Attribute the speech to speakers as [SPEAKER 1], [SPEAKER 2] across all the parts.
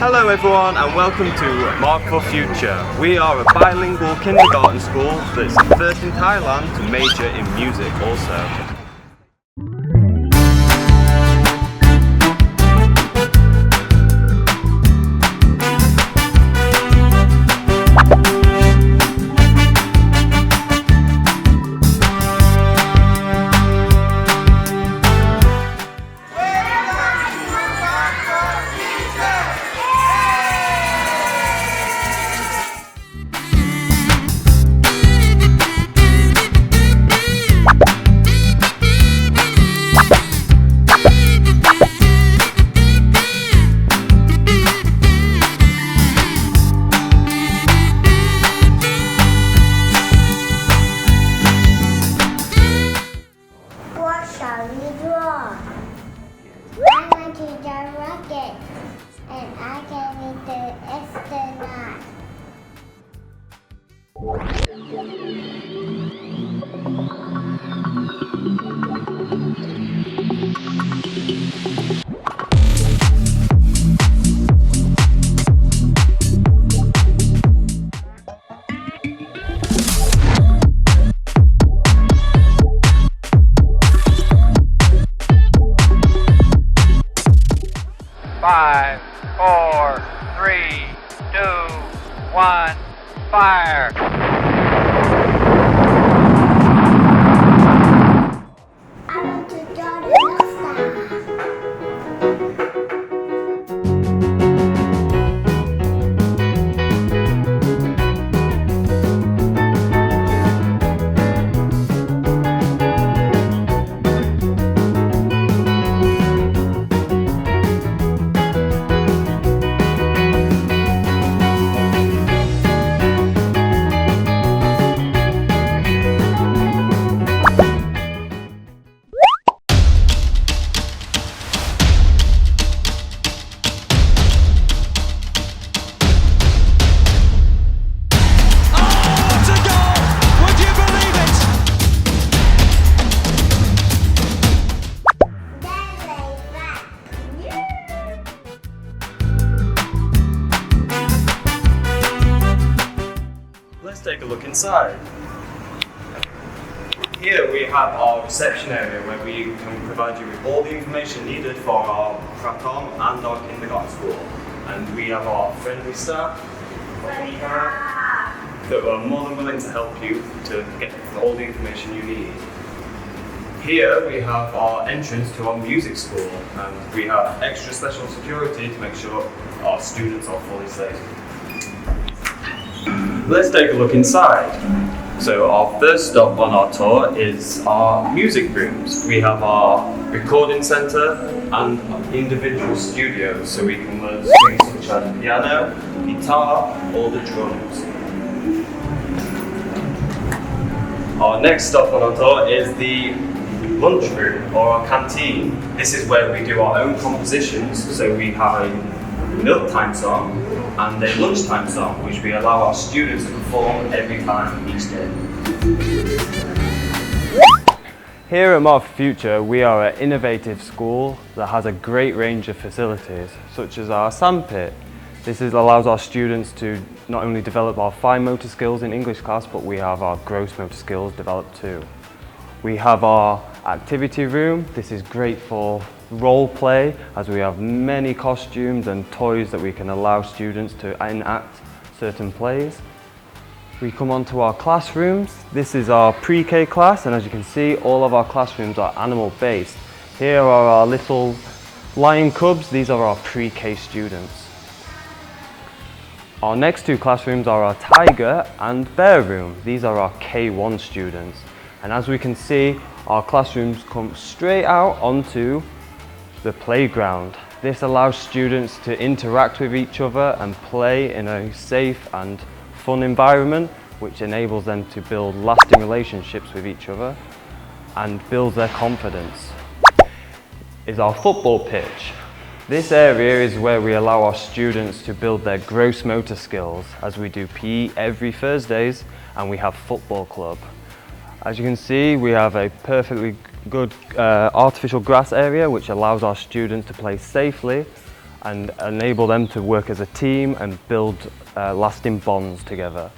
[SPEAKER 1] Hello everyone and welcome to Mark for Future. We are a bilingual kindergarten school that's first in Thailand to major in music also.
[SPEAKER 2] And I can eat the astronaut.
[SPEAKER 3] Five, four, three, two, one, fire!
[SPEAKER 2] I want to draw the North Star.
[SPEAKER 1] Let's take a look inside. Here we have our reception area where we can provide you with all the information needed for our pratom and our kindergarten school. And we have our friendly staff that are more than willing to help you to get all the information you need. Here we have our entrance to our music school, and we have extra special security to make sure our students are fully safe. Let's take a look inside. So our first stop on our tour is our music rooms. We have our recording centre and individual studios so we can learn things such as piano, guitar or the drums. Our next stop on our tour is the lunchroom or our canteen. This is where we do our own compositions, so we have a mealtime song and a lunchtime song, which we allow our students to perform every time each day. Here at Mark for Future, we are an innovative school that has a great range of facilities, such as our sandpit. This allows our students to not only develop our fine motor skills in English class, but we have our gross motor skills developed too. We have our activity room. This is great for role play, as we have many costumes and toys that we can allow students to enact certain plays. We come on to our classrooms. This is our pre-K class, and as you can see, all of our classrooms are animal based. Here are our little lion cubs. These are our pre-K students. Our next two classrooms are our tiger and bear room. These are our K1 students. And as we can see, our classrooms come straight out onto the playground. This allows students to interact with each other and play in a safe and fun environment, which enables them to build lasting relationships with each other and builds their confidence. Is our football pitch. This area is where we allow our students to build their gross motor skills, as we do PE every Thursdays and we have football club. As you can see, we have a perfectly good artificial grass area which allows our students to play safely, and enable them to work as a team and build lasting bonds together.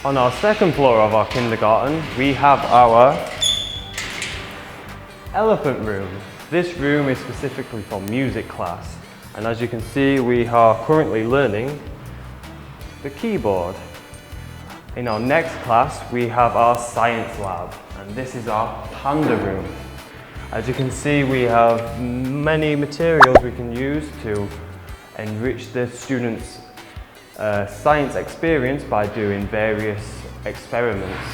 [SPEAKER 1] On our second floor of our kindergarten, we have our elephant room. This room is specifically for music class, and as you can see, we are currently learning the keyboard. In our next class, we have our science lab, and this is our panda room. As you can see, we have many materials we can use to enrich the students' science experience by doing various experiments.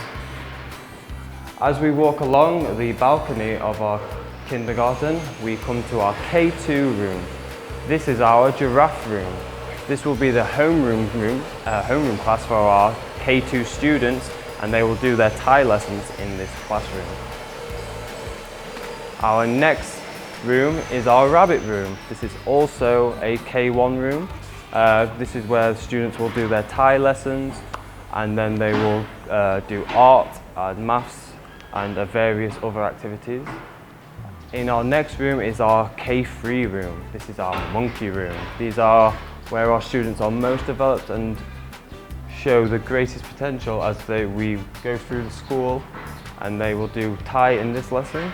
[SPEAKER 1] As we walk along the balcony of our kindergarten, we come to our K2 room. This is our giraffe room. This will be the homeroom class for our K2 students, and they will do their Thai lessons in this classroom. Our next room is our rabbit room. This is also a K1 room. This is where students will do their Thai lessons, and then they will do art and maths and various other activities. In our next room is our K3 room. This is our monkey room. These are where our students are most developed and show the greatest potential as we go through the school, and they will do Thai in this lesson.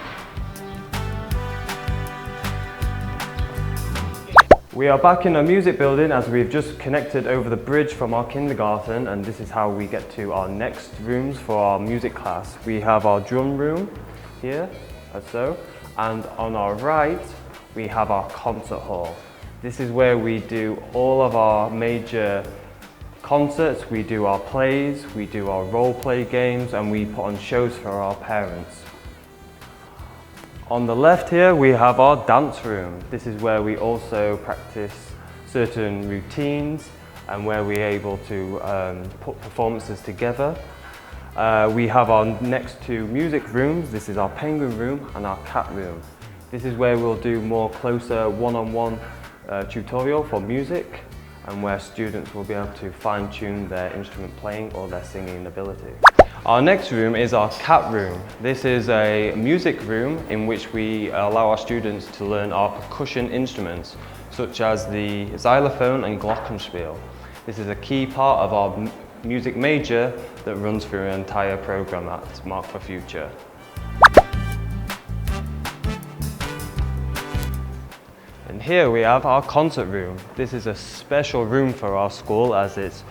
[SPEAKER 1] We are back in our music building as we've just connected over the bridge from our kindergarten, and this is how we get to our next rooms for our music class. We have our drum room here, as so, and on our right we have our concert hall. This is where we do all of our major concerts, we do our plays, we do our role play games, and we put on shows for our parents. On the left here we have our dance room. This is where we also practice certain routines and where we're able to put performances together. We have our next two music rooms. This is our penguin room and our cat room. This is where we'll do more closer one-on-one tutorial for music, and where students will be able to fine-tune their instrument playing or their singing ability. Our next room is our cat room. This is a music room in which we allow our students to learn our percussion instruments, such as the xylophone and glockenspiel. This is a key part of our music major that runs through an entire program at Mark for Future. And here we have our concert room. This is a special room for our school as it's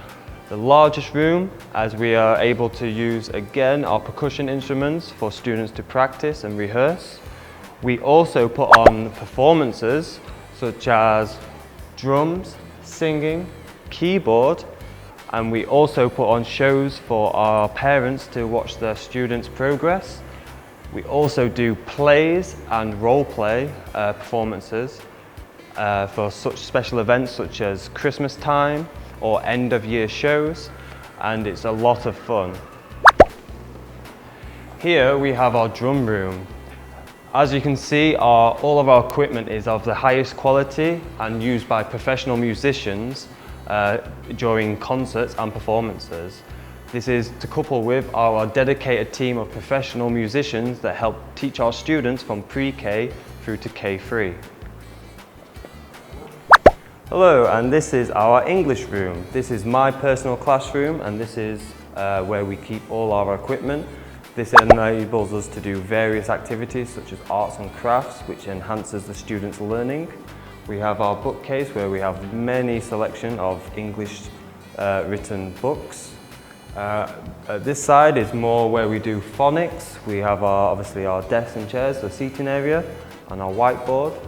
[SPEAKER 1] the largest room, as we are able to use again our percussion instruments for students to practice and rehearse. We also put on performances such as drums, singing, keyboard, and we also put on shows for our parents to watch their students' progress. We also do plays and role play performances for such special events such as Christmas time or end of year shows, and it's a lot of fun. Here we have our drum room. As you can see, all of our equipment is of the highest quality and used by professional musicians during concerts and performances. This is to couple with our dedicated team of professional musicians that help teach our students from pre-K through to K3. Hello, and this is our English room. This is my personal classroom, and this is where we keep all our equipment. This enables us to do various activities such as arts and crafts, which enhances the students' learning. We have our bookcase where we have many selection of English written books. This side is more where we do phonics. We have obviously our desks and chairs, the seating area, and our whiteboard.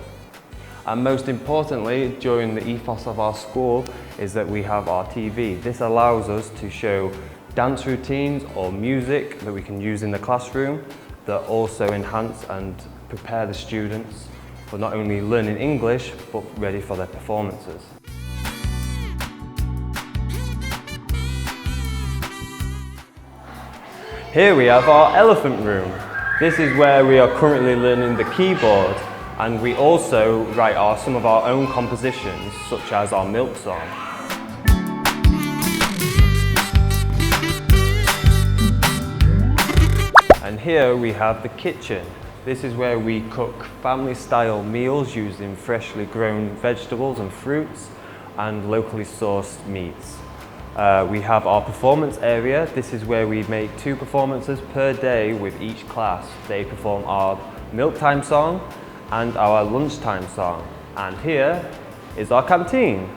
[SPEAKER 1] And most importantly, during the ethos of our school, is that we have our TV. This allows us to show dance routines or music that we can use in the classroom that also enhance and prepare the students for not only learning English, but ready for their performances. Here we have our elephant room. This is where we are currently learning the keyboard, and we also write some of our own compositions, such as our milk song. here we have the kitchen. This is where we cook family-style meals using freshly grown vegetables and fruits and locally sourced meats. We have our performance area. This is where we make 2 performances per day with each class. They perform our milk time song and our lunchtime song. And here is our canteen.